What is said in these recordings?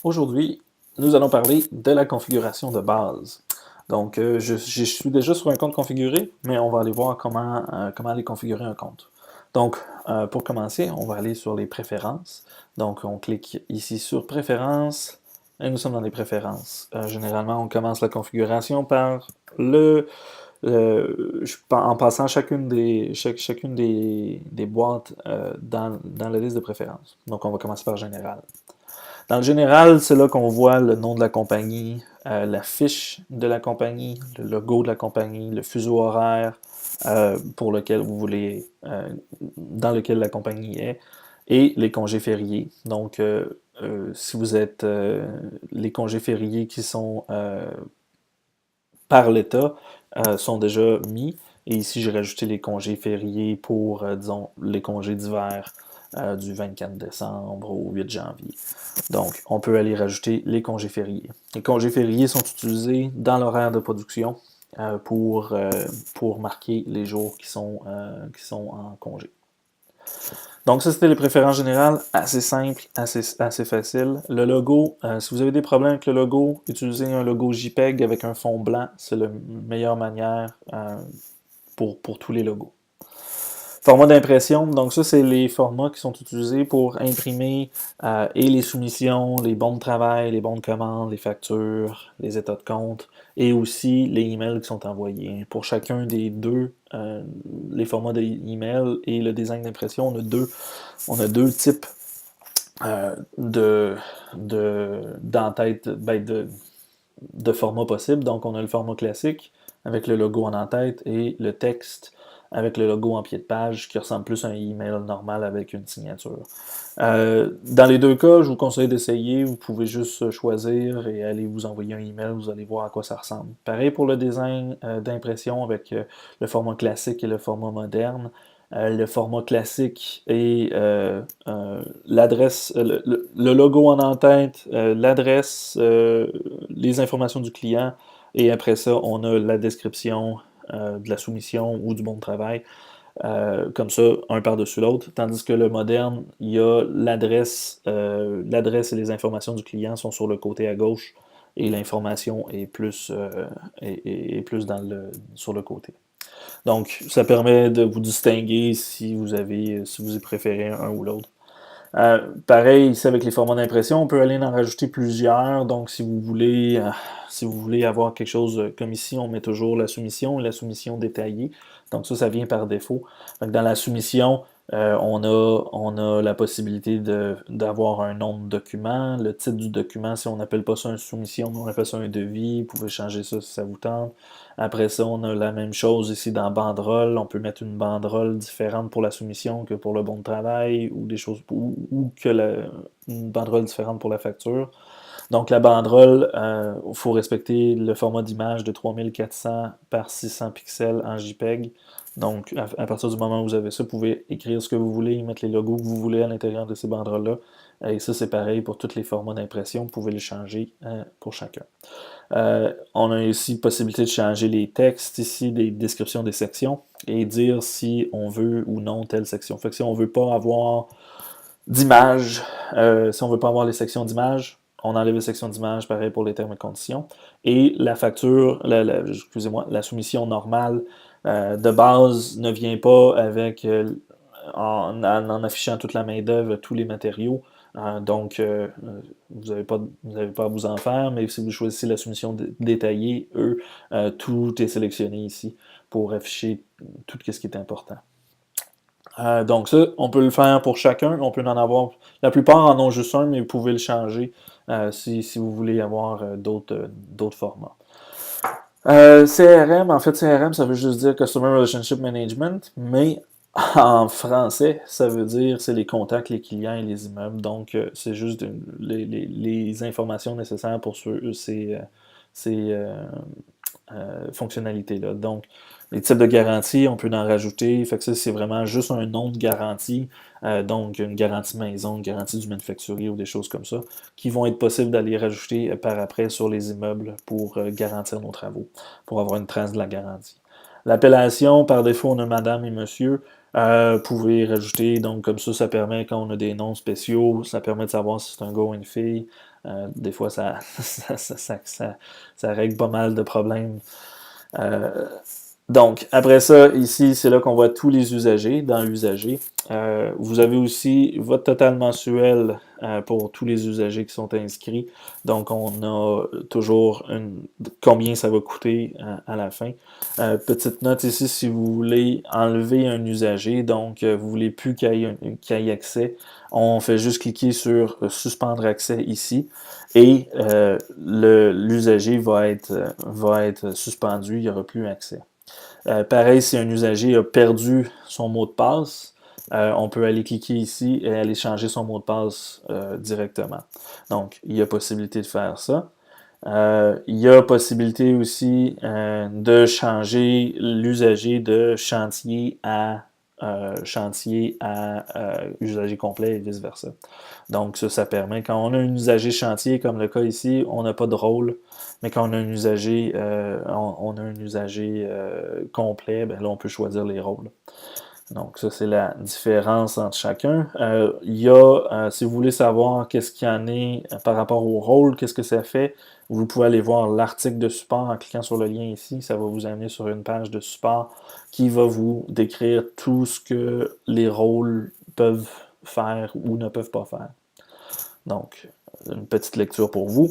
Aujourd'hui, nous allons parler de la configuration de base. Donc, je suis déjà sur un compte configuré, mais on va aller voir comment aller configurer un compte. Donc, pour commencer, on va aller sur les préférences. Donc, on clique ici sur Préférences, et nous sommes dans les préférences. Généralement, on commence la configuration par en passant chacune des boîtes dans la liste de préférences. Donc, on va commencer par Général. Dans le général, c'est là qu'on voit le nom de la compagnie, la fiche de la compagnie, le logo de la compagnie, le fuseau horaire pour lequel vous voulez, dans lequel la compagnie est, et les congés fériés. Donc, si vous êtes les congés fériés qui sont par l'État sont déjà mis. Et ici, j'ai rajouté les congés fériés pour, disons, les congés d'hiver du 24 décembre au 8 janvier. Donc, on peut aller rajouter les congés fériés. Les congés fériés sont utilisés dans l'horaire de production pour marquer les jours qui sont en congé. Donc ça, c'était les préférences générales, assez simple, assez facile. Le logo, si vous avez des problèmes avec le logo, utilisez un logo JPEG avec un fond blanc, c'est la meilleure manière pour tous les logos. Format d'impression, donc ça, c'est les formats qui sont utilisés pour imprimer et les soumissions, les bons de travail, les bons de commande, les factures, les états de compte, et aussi les emails qui sont envoyés. Pour chacun des deux, les formats d'email et le design d'impression, on a deux types d'entête, de format possible. Donc, on a le format classique avec le logo en en-tête et le texte avec le logo en pied de page qui ressemble plus à un email normal avec une signature. Dans les deux cas, je vous conseille d'essayer. Vous pouvez juste choisir et aller vous envoyer un email. Vous allez voir à quoi ça ressemble. Pareil pour le design d'impression avec le format classique et le format moderne. Le format classique et l'adresse, le logo en en-tête, l'adresse, les informations du client, et après ça, on a la description de la soumission ou du bon de travail, comme ça, un par-dessus l'autre. Tandis que le moderne, il y a l'adresse et les informations du client sont sur le côté à gauche, et l'information est plus sur le côté. Donc, ça permet de vous distinguer si vous préférez un ou l'autre. Pareil, ici avec les formats d'impression, on peut aller en rajouter plusieurs. Donc, si vous voulez avoir quelque chose comme ici, on met toujours la soumission et la soumission détaillée. Donc ça vient par défaut. Donc, dans la soumission, on a la possibilité d'avoir un nom de document, le titre du document, si on n'appelle pas ça une soumission, on appelle ça un devis. Vous pouvez changer ça si ça vous tente. Après ça, on a la même chose ici dans banderole. On peut mettre une banderole différente pour la soumission que pour le bon de travail ou des choses une banderole différente pour la facture. Donc la banderole, il faut respecter le format d'image de 3400 par 600 pixels en JPEG. Donc à partir du moment où vous avez ça, vous pouvez écrire ce que vous voulez, mettre les logos que vous voulez à l'intérieur de ces banderoles-là. Et ça, c'est pareil pour tous les formats d'impression. Vous pouvez les changer pour chacun. On a ici possibilité de changer les textes ici, des descriptions des sections, et dire si on veut ou non telle section. Fait que si on veut pas avoir d'images, si on veut pas avoir les sections d'images, on enlève les sections d'images, pareil pour les termes et conditions. Et la facture, excusez-moi, la soumission normale de base ne vient pas avec en affichant toute la main-d'œuvre, tous les matériaux. Donc, vous n'avez pas à vous en faire, mais si vous choisissez la soumission détaillée, tout est sélectionné ici pour afficher tout ce qui est important. Donc ça, on peut le faire pour chacun. On peut en avoir. La plupart en ont juste un, mais vous pouvez le changer si vous voulez avoir d'autres formats. CRM, en fait, CRM, ça veut juste dire Customer Relationship Management, mais en français, ça veut dire c'est les contacts, les clients et les immeubles. Donc, c'est juste les informations nécessaires pour ces fonctionnalités-là. Donc, les types de garanties, on peut en rajouter. Fait que ça, c'est vraiment juste un nom de garantie. Donc, une garantie maison, une garantie du manufacturier ou des choses comme ça, qui vont être possibles d'aller rajouter par après sur les immeubles pour garantir nos travaux, pour avoir une trace de la garantie. L'appellation, par défaut, on a madame et monsieur. Vous pouvez rajouter, donc comme ça permet, quand on a des noms spéciaux, ça permet de savoir si c'est un gars ou une fille. Des fois, ça règle pas mal de problèmes. Euh, donc, après ça, ici, c'est là qu'on voit tous les usagers, dans Usagers. Vous avez aussi votre total mensuel pour tous les usagers qui sont inscrits. Donc, on a toujours combien ça va coûter à la fin. Petite note ici, si vous voulez enlever un usager, donc vous voulez plus qu'il y ait accès, on fait juste cliquer sur suspendre accès ici et l'usager va être suspendu, il n'y aura plus accès. Pareil, si un usager a perdu son mot de passe, on peut aller cliquer ici et aller changer son mot de passe directement. Donc, il y a possibilité de faire ça. Il y a possibilité aussi de changer l'usager de chantier à usager complet et vice-versa. Donc ça permet, quand on a un usager chantier, comme le cas ici, on n'a pas de rôle, mais quand on a un usager, complet, ben là on peut choisir les rôles. Donc ça c'est la différence entre chacun. Il y a, si vous voulez savoir qu'est-ce qu'il y en est par rapport au rôle, qu'est-ce que ça fait, vous pouvez aller voir l'article de support en cliquant sur le lien ici. Ça va vous amener sur une page de support qui va vous décrire tout ce que les rôles peuvent faire ou ne peuvent pas faire. Donc, une petite lecture pour vous.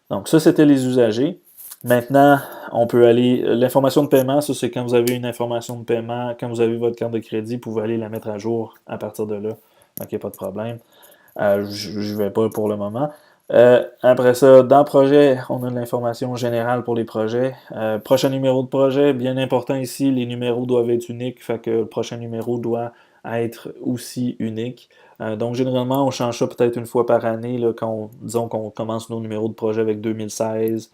Donc, ça, c'était les usagers. Maintenant, on peut aller. L'information de paiement, ça, c'est quand vous avez une information de paiement, quand vous avez votre carte de crédit, vous pouvez aller la mettre à jour à partir de là. Donc, il n'y a pas de problème. Je ne vais pas pour le moment. Après ça, dans le projet, on a de l'information générale pour les projets. Prochain numéro de projet, bien important ici, les numéros doivent être uniques, fait que le prochain numéro doit être aussi unique. Donc, généralement, on change ça peut-être une fois par année, là, disons qu'on commence nos numéros de projet avec 2016,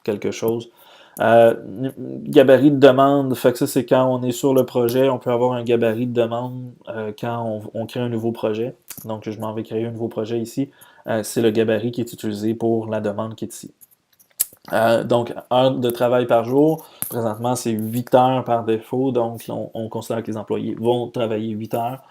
quelque chose. Gabarit de demande, fait que ça c'est quand on est sur le projet, on peut avoir un gabarit de demande quand on crée un nouveau projet. Donc je m'en vais créer un nouveau projet ici. C'est le gabarit qui est utilisé pour la demande qui est ici. Donc, heures de travail par jour, présentement c'est 8 heures par défaut, donc on considère que les employés vont travailler 8 heures.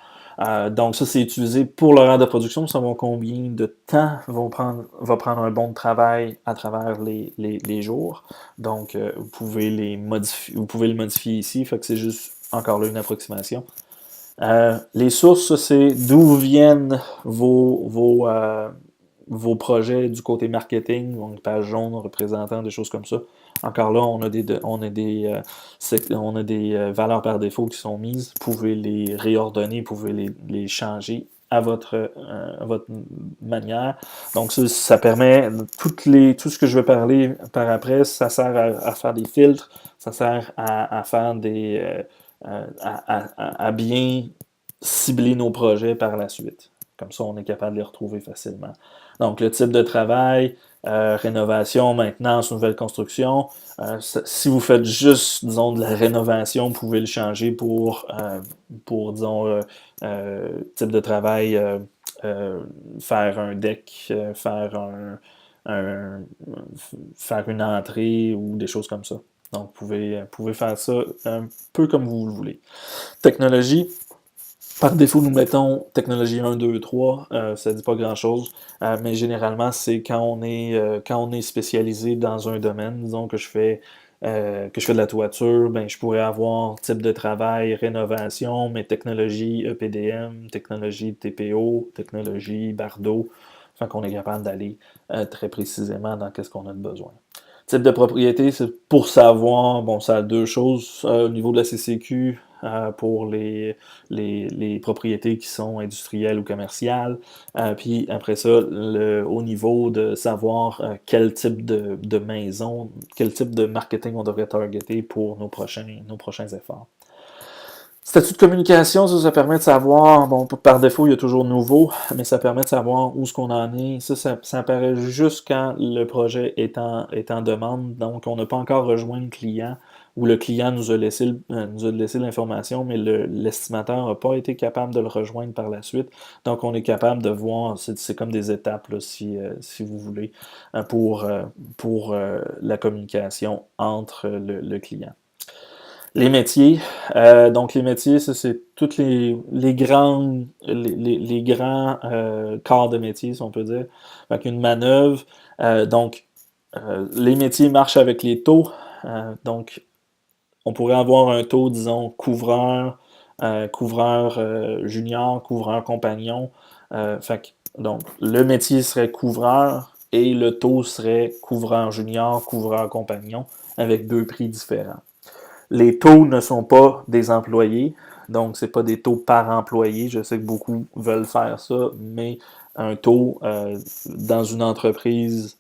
Donc ça, c'est utilisé pour l'horaire de production, savoir combien de temps va prendre un bon de travail à travers les jours. Donc, vous pouvez le modifier ici, fait que c'est juste encore là une approximation. Les sources, c'est d'où viennent vos projets du côté marketing, donc page jaune, représentant, des choses comme ça. Encore là, on a des valeurs par défaut qui sont mises. Vous pouvez les réordonner, vous pouvez les changer à votre manière. Donc ça permet, tout ce que je vais parler par après, ça sert à faire des filtres, ça sert à faire à bien cibler nos projets par la suite. Comme ça, on est capable de les retrouver facilement. Donc, le type de travail, rénovation, maintenance, nouvelle construction. Si vous faites juste, disons, de la rénovation, vous pouvez le changer disons, type de travail, faire un deck, faire une entrée ou des choses comme ça. Donc, vous pouvez faire ça un peu comme vous le voulez. Technologie, par défaut, nous mettons technologie 1, 2, 3, ça ne dit pas grand-chose, mais généralement, c'est quand on est spécialisé dans un domaine, disons que je fais de la toiture, ben, je pourrais avoir type de travail, rénovation, mais technologie EPDM, technologie TPO, technologie Bardo, fait qu'on est capable d'aller très précisément dans qu'est-ce qu'on a de besoin. Type de propriété, c'est pour savoir, bon, ça a deux choses. Au niveau de la CCQ, pour les propriétés qui sont industrielles ou commerciales. Puis après ça, au niveau de savoir quel type de maison, quel type de marketing on devrait targeter pour nos prochains efforts. Statut de communication, ça permet de savoir, bon, par défaut, il y a toujours nouveau, mais ça permet de savoir où ce qu'on en est. Ça apparaît juste quand le projet est en demande, donc on n'a pas encore rejoint le client, ou le client nous a laissé l'information, mais l'estimateur n'a pas été capable de le rejoindre par la suite. Donc on est capable de voir, c'est comme des étapes, là, si vous voulez, pour la communication entre le client. Les métiers, donc les métiers, ça c'est toutes les les grands corps de métier, si on peut dire. Fait une manœuvre. Donc, les métiers marchent avec les taux. Donc, on pourrait avoir un taux, disons, couvreur, couvreur junior, couvreur compagnon. Donc, le métier serait couvreur et le taux serait couvreur junior, couvreur compagnon, avec deux prix différents. Les taux ne sont pas des employés, donc c'est pas des taux par employé. Je sais que beaucoup veulent faire ça, mais un taux dans une entreprise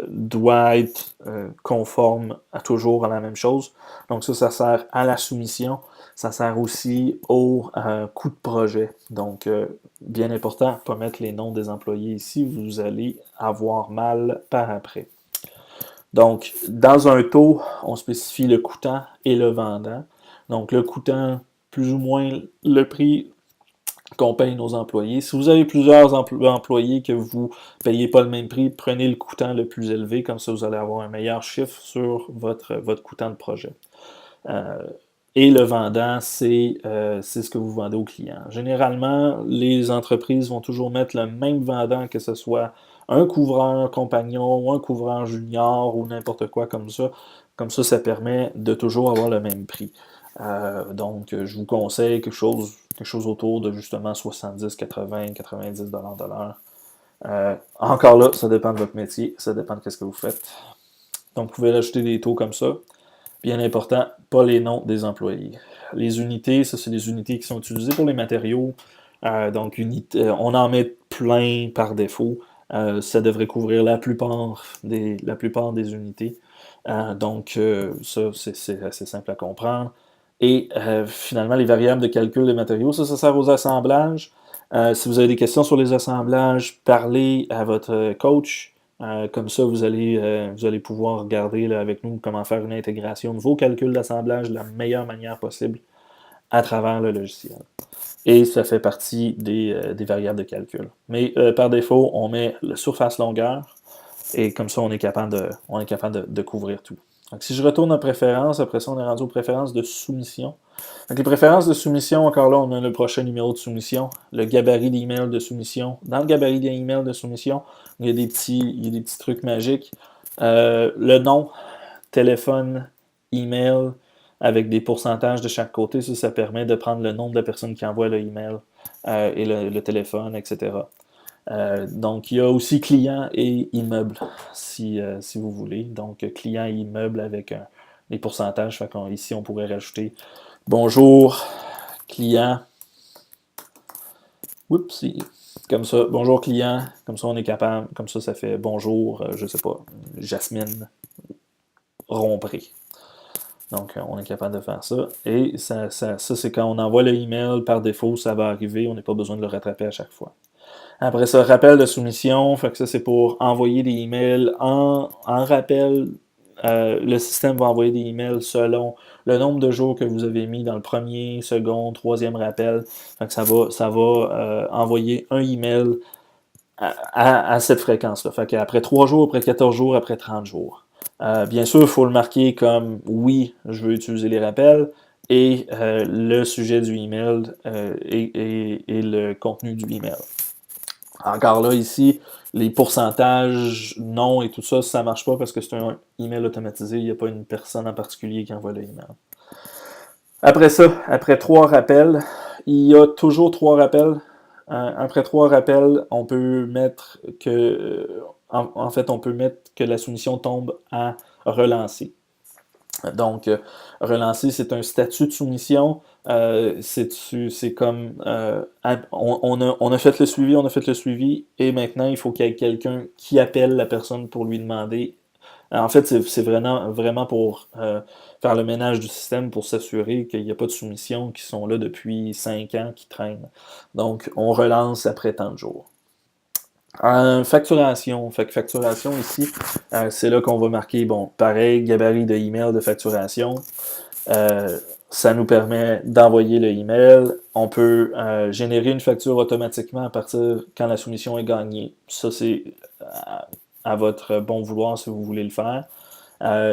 doit être conforme à toujours à la même chose. Donc ça sert à la soumission. Ça sert aussi au coût de projet. Donc, bien important, pas mettre les noms des employés ici, vous allez avoir mal par après. Donc, dans un taux, on spécifie le coûtant et le vendant. Donc, le coûtant, plus ou moins le prix qu'on paye nos employés. Si vous avez plusieurs employés que vous ne payez pas le même prix, prenez le coûtant le plus élevé, comme ça vous allez avoir un meilleur chiffre sur votre coûtant de projet. Et le vendant, c'est ce que vous vendez au client. Généralement, les entreprises vont toujours mettre le même vendant, que ce soit un couvreur compagnon ou un couvreur junior ou n'importe quoi comme ça. Comme ça permet de toujours avoir le même prix. Donc, je vous conseille quelque chose autour de justement 70, 80, 90 de l'heure. Encore là, ça dépend de votre métier, ça dépend de ce que vous faites. Donc, vous pouvez ajouter des taux comme ça. Bien important, pas les noms des employés. Les unités, ça c'est des unités qui sont utilisées pour les matériaux. Donc, on en met plein par défaut. Ça devrait couvrir la plupart des unités. Donc, ça, c'est assez simple à comprendre. Et finalement, les variables de calcul des matériaux, ça sert aux assemblages. Si vous avez des questions sur les assemblages, parlez à votre coach. Comme ça, vous allez pouvoir regarder là, avec nous comment faire une intégration de vos calculs d'assemblage de la meilleure manière possible à travers le logiciel. Et ça fait partie des variables de calcul. Mais par défaut, on met la surface longueur et comme ça, on est capable de couvrir tout. Donc, si je retourne aux préférences, après ça, on est rendu aux préférences de soumission. Donc, les préférences de soumission, encore là, on a le prochain numéro de soumission, le gabarit d'email de soumission. Dans le gabarit d'email de soumission, il y a des petits trucs magiques. Le nom, téléphone, email, avec des pourcentages de chaque côté, ça permet de prendre le nombre de personnes qui envoient le email et le téléphone, etc. Donc, il y a aussi client et immeuble, si vous voulez. Donc, client et immeuble avec les pourcentages. Ici, on pourrait rajouter bonjour, client. Oups, comme ça, bonjour client. Comme ça, on est capable. Comme ça fait bonjour, je sais pas, Jasmine Rompré. Donc, on est capable de faire ça. Et ça c'est quand on envoie le email par défaut, ça va arriver. On n'a pas besoin de le rattraper à chaque fois. Après ça, rappel de soumission. Fait que ça, c'est pour envoyer des emails en rappel. Le système va envoyer des emails selon le nombre de jours que vous avez mis dans le premier, second, troisième rappel. Fait que ça va envoyer un email à cette fréquence-là. Fait qu'après 3 jours, après 14 jours, après 30 jours. Bien sûr, il faut le marquer comme oui, je veux utiliser les rappels et le sujet du email et le contenu du email. Encore là, ici, les pourcentages, non et tout ça, ça ne marche pas parce que c'est un email automatisé. Il n'y a pas une personne en particulier qui envoie le email. Après ça, après 3 rappels, il y a toujours 3 rappels. Après 3 rappels, on peut mettre que en fait, on peut mettre que la soumission tombe à relancer. Donc, relancer, c'est un statut de soumission. C'est comme on a fait le suivi, et maintenant, il faut qu'il y ait quelqu'un qui appelle la personne pour lui demander. En fait, c'est vraiment pour faire le ménage du système, pour s'assurer qu'il n'y a pas de soumissions qui sont là depuis 5 ans, qui traînent. Donc, on relance après tant de jours. Facturation. Facturation ici, c'est là qu'on va marquer, bon, pareil, gabarit de email de facturation. Ça nous permet d'envoyer le email. On peut générer une facture automatiquement à partir quand la soumission est gagnée. Ça, c'est à votre bon vouloir si vous voulez le faire.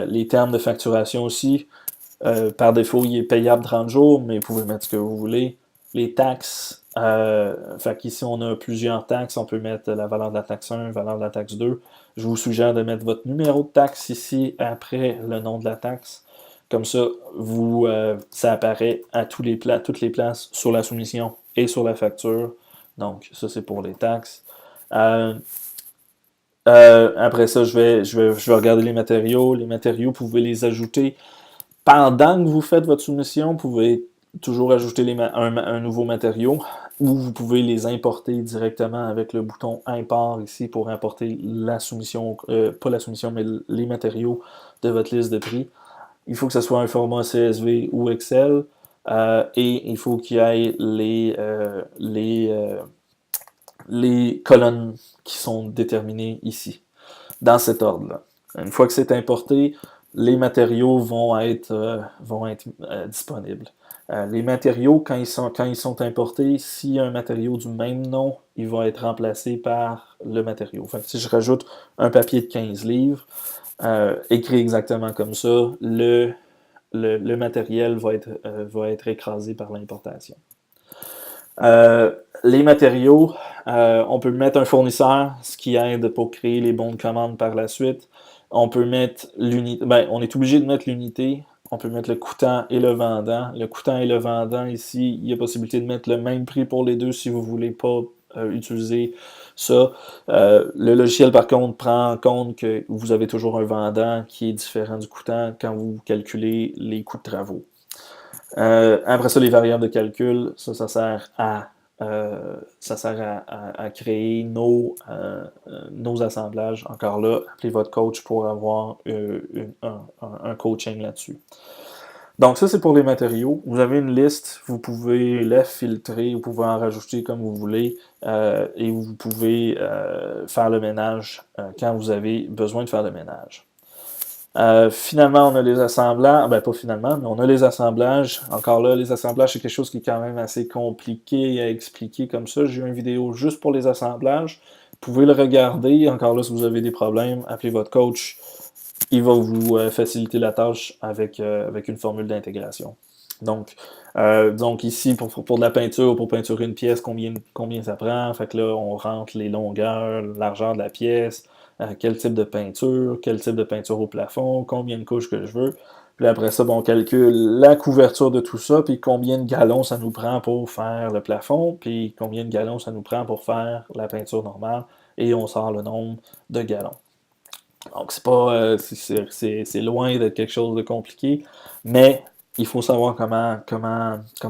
Les termes de facturation aussi. Par défaut, il est payable 30 jours, mais vous pouvez mettre ce que vous voulez. Les taxes, fait qu'ici, on a plusieurs taxes. On peut mettre la valeur de la taxe 1, la valeur de la taxe 2. Je vous suggère de mettre votre numéro de taxe ici après le nom de la taxe. Comme ça, ça apparaît à toutes les places sur la soumission et sur la facture. Donc, ça, c'est pour les taxes. Euh, Après ça, je vais regarder les matériaux. Les matériaux, vous pouvez les ajouter pendant que vous faites votre soumission. Vous pouvez toujours ajouter un nouveau matériau ou vous pouvez les importer directement avec le bouton import ici pour importer la soumission, pas la soumission, mais les matériaux de votre liste de prix. Il faut que ce soit un format CSV ou Excel et il faut qu'il y ait les colonnes qui sont déterminées ici, dans cet ordre-là. Une fois que c'est importé, les matériaux vont être disponibles. Les matériaux, quand ils sont importés, s'il y a un matériau du même nom, il va être remplacé par le matériau. Fait que si je rajoute un papier de 15 livres, écrit exactement comme ça, le matériel va être écrasé par l'importation. Les matériaux, on peut mettre un fournisseur, ce qui aide pour créer les bons de commande par la suite. On peut mettre l'unité, on est obligé de mettre l'unité. On peut mettre le coûtant et le vendant. Le coûtant et le vendant, ici, il y a possibilité de mettre le même prix pour les deux si vous ne voulez pas utiliser ça. Le logiciel, par contre, prend en compte que vous avez toujours un vendant qui est différent du coûtant quand vous calculez les coûts de travaux. Après ça, les variables de calcul, ça sert à créer nos assemblages. Encore là, appelez votre coach pour avoir un coaching là-dessus. Donc ça, c'est pour les matériaux. Vous avez une liste, vous pouvez la filtrer, vous pouvez en rajouter comme vous voulez et vous pouvez faire le ménage quand vous avez besoin de faire le ménage. Finalement, on a les assemblages. Pas finalement, mais on a les assemblages. Encore là, les assemblages, c'est quelque chose qui est quand même assez compliqué à expliquer comme ça. J'ai une vidéo juste pour les assemblages. Vous pouvez le regarder. Encore là, si vous avez des problèmes, appelez votre coach. Il va vous faciliter la tâche avec une formule d'intégration. Donc ici, pour de la peinture, pour peinturer une pièce, combien ça prend? Fait que là, on rentre les longueurs, largeur de la pièce, quel type de peinture au plafond, combien de couches que je veux. Puis après ça, on calcule la couverture de tout ça, puis combien de gallons ça nous prend pour faire le plafond, puis combien de gallons ça nous prend pour faire la peinture normale, et on sort le nombre de gallons. Donc, c'est loin d'être quelque chose de compliqué, mais il faut savoir comment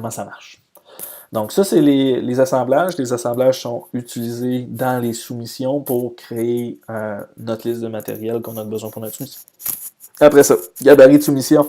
ça marche. Donc, ça, c'est les assemblages. Les assemblages sont utilisés dans les soumissions pour créer notre liste de matériel qu'on a besoin pour notre soumission. Après ça, gabarit de soumission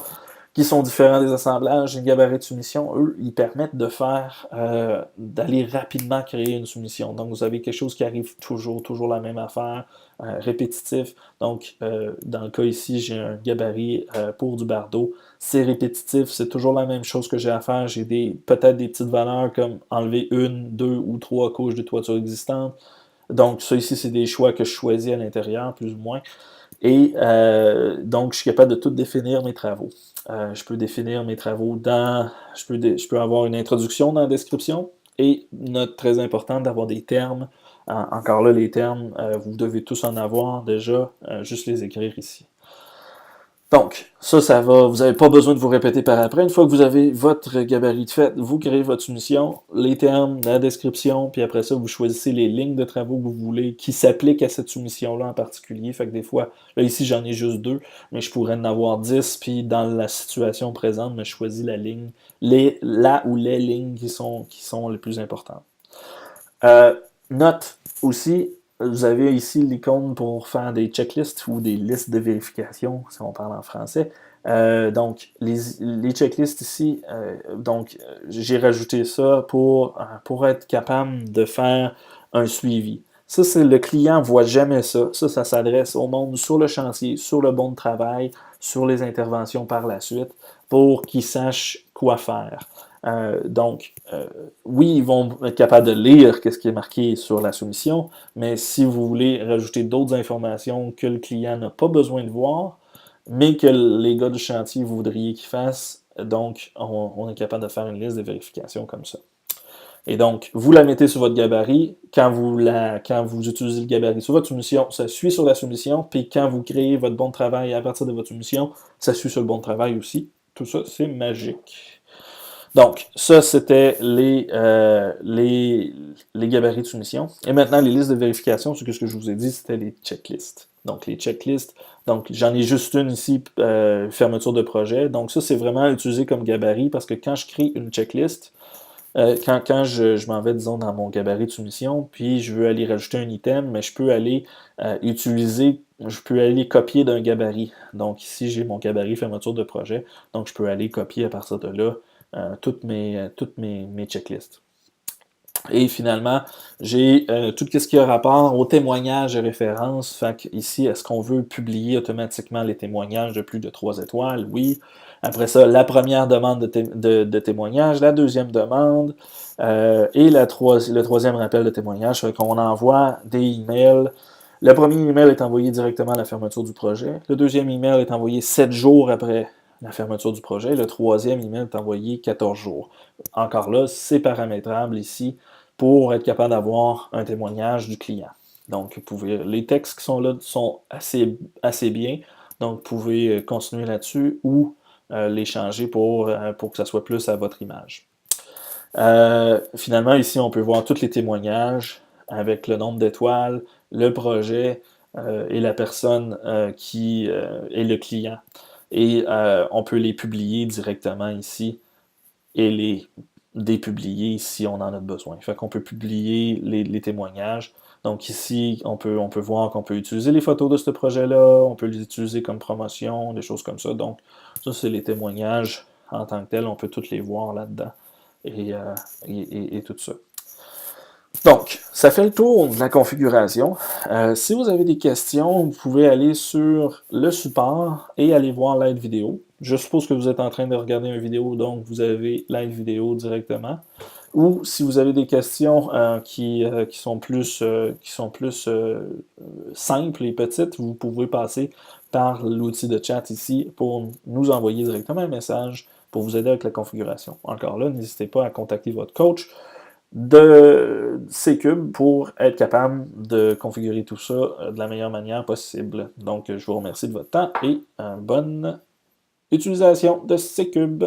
qui sont différents des assemblages. Les gabarits de soumission, eux, ils permettent d'aller rapidement créer une soumission. Donc, vous avez quelque chose qui arrive toujours la même affaire, répétitif. Donc, dans le cas ici, j'ai un gabarit pour du bardeau. C'est répétitif, c'est toujours la même chose que j'ai à faire. J'ai peut-être des petites valeurs comme enlever 1, 2 ou 3 couches de toiture existantes. Donc, ça ici, c'est des choix que je choisis à l'intérieur, plus ou moins. Et donc, je suis capable de tout définir mes travaux. Je peux définir mes travaux je peux avoir une introduction dans la description et une note très importante d'avoir des termes. Encore là, les termes, vous devez tous en avoir déjà, juste les écrire ici. Donc, ça va, vous n'avez pas besoin de vous répéter par après. Une fois que vous avez votre gabarit de fait, vous créez votre soumission, les termes, la description, puis après ça, vous choisissez les lignes de travaux que vous voulez qui s'appliquent à cette soumission-là en particulier. Fait que des fois, là ici, j'en ai juste 2, mais je pourrais en avoir 10, puis dans la situation présente, je choisis la ligne, la ou les lignes qui sont les plus importantes. Note aussi, vous avez ici l'icône pour faire des checklists ou des listes de vérification, si on parle en français. Donc, les checklists ici, j'ai rajouté ça pour être capable de faire un suivi. Ça, le client ne voit jamais ça. Ça s'adresse au monde sur le chantier, sur le bon de travail, sur les interventions par la suite, pour qu'ils sachent quoi faire. Oui, ils vont être capables de lire ce qui est marqué sur la soumission, mais si vous voulez rajouter d'autres informations que le client n'a pas besoin de voir, mais que les gars du chantier voudriez qu'ils fassent. Donc, on est capable de faire une liste de vérifications comme ça. Et donc, vous la mettez sur votre gabarit. Quand vous utilisez le gabarit sur votre soumission, ça suit sur la soumission. Puis quand vous créez votre bon de travail à partir de votre soumission, ça suit sur le bon de travail aussi. Tout ça, c'est magique. Donc, ça, c'était les gabarits de soumission. Et maintenant, les listes de vérification, ce que je vous ai dit, c'était les checklists. Donc, les checklists, donc j'en ai juste une ici, fermeture de projet. Donc, ça, c'est vraiment utilisé comme gabarit parce que quand je crée une checklist, quand je m'en vais, disons, dans mon gabarit de soumission, puis je veux aller rajouter un item, mais je peux aller je peux aller copier d'un gabarit. Donc ici, j'ai mon gabarit fermeture de projet, donc je peux aller copier à partir de là toutes mes checklists. Et finalement, j'ai tout ce qui a rapport aux témoignages et références. Fait que ici, est-ce qu'on veut publier automatiquement les témoignages de plus de 3 étoiles? Oui. Après ça, la première demande de témoignage, la deuxième demande et le troisième rappel de témoignage. Fait qu'on envoie des emails. Le premier email est envoyé directement à la fermeture du projet. Le deuxième email est envoyé 7 jours après la fermeture du projet. Le troisième email est envoyé 14 jours. Encore là, c'est paramétrable ici pour être capable d'avoir un témoignage du client. Donc, les textes qui sont là sont assez bien, donc vous pouvez continuer là-dessus ou les changer pour que ça soit plus à votre image. Finalement, ici, on peut voir tous les témoignages avec le nombre d'étoiles, le projet et la personne qui est le client. Et on peut les publier directement ici et les dépublier si on en a besoin. Fait qu'on peut publier les témoignages. Donc ici, on peut voir qu'on peut utiliser les photos de ce projet-là, on peut les utiliser comme promotion, des choses comme ça. Donc, ça, c'est les témoignages en tant que tels. On peut tous les voir là-dedans et tout ça. Donc, ça fait le tour de la configuration. Si vous avez des questions, vous pouvez aller sur le support et aller voir l'aide vidéo. Je suppose que vous êtes en train de regarder une vidéo, donc vous avez l'aide vidéo directement. Ou si vous avez des questions qui sont plus simples et petites, vous pouvez passer par l'outil de chat ici pour nous envoyer directement un message pour vous aider avec la configuration. Encore là, n'hésitez pas à contacter votre coach de C-Cube pour être capable de configurer tout ça de la meilleure manière possible. Donc, je vous remercie de votre temps et bonne utilisation de C-Cube.